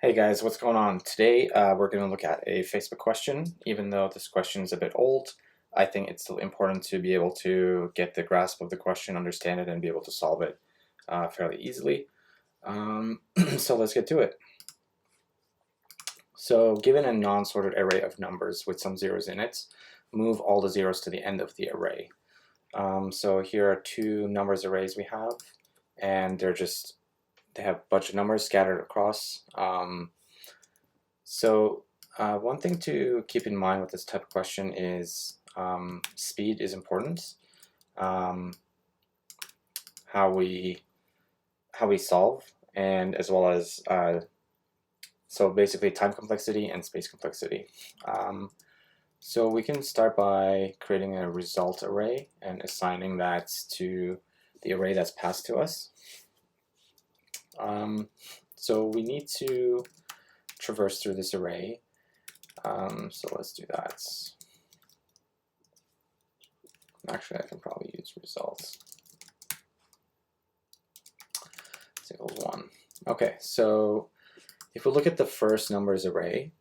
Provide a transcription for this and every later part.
Hey guys, what's going on? Today we're going to look at a Facebook question. Even though this question is a bit old, I think it's still important to be able to get the grasp of the question, understand it, and be able to solve it fairly easily. So let's get to it. So given a non-sorted array of numbers with some zeros in it, move all the zeros to the end of the array. So here are two numbers arrays we have, and they have a bunch of numbers scattered across. One thing to keep in mind with this type of question is speed is important. Um, how we solve, and as well as so basically time complexity and space complexity. So we can start by creating a result array and assigning that to the array that's passed to us. So we need to traverse through this array. So let's do that. Actually, I can probably use results. It's equals 1. Okay, so if we look at the first numbers array,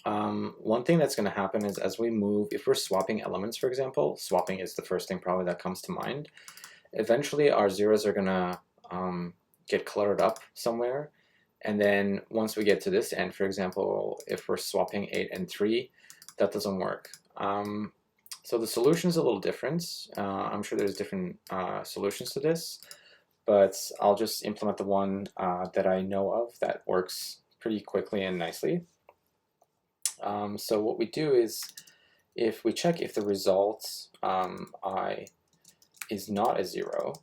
one thing that's going to happen is as we move, if we're swapping elements, for example, swapping is the first thing probably that comes to mind. Eventually, our zeros are going to get cluttered up somewhere. And then once we get to this end, for example, if we're swapping 8 and 3, that doesn't work. So the solution is a little different. I'm sure there's different solutions to this, but I'll just implement the one that I know of that works pretty quickly and nicely. So what we do is, if we check if the result I is not a 0,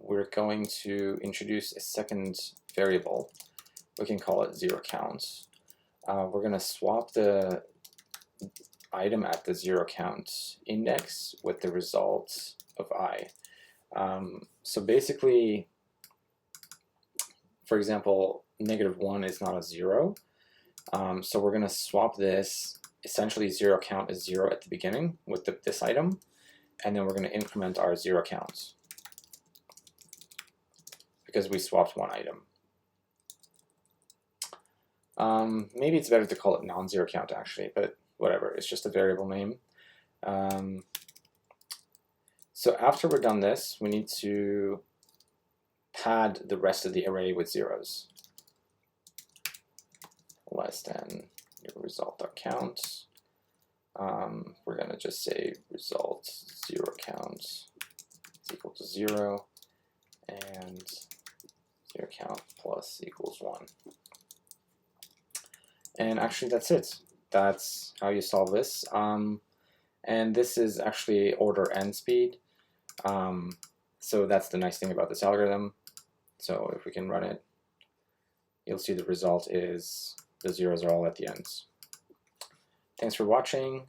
we're going to introduce a second variable. We can call it 0 count. We're going to swap the item at the 0 count index with the result of I. So basically, for example, -1 is not a 0. So we're going to swap this. Essentially, 0 count is 0 at the beginning with this item, and then we're going to increment our 0 counts because we swapped one item. Maybe it's better to call it non-zero count actually, but whatever, it's just a variable name. So after we're done this, we need to pad the rest of the array with zeros. Less than your result.count. We're going to just say result 0 count is equal to 0, and 0 count plus equals 1. And actually that's it. That's how you solve this. And this is actually order n speed. So that's the nice thing about this algorithm. So if we can run it, you'll see the result is the zeros are all at the ends. Thanks for watching.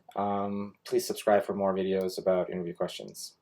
Please subscribe for more videos about interview questions.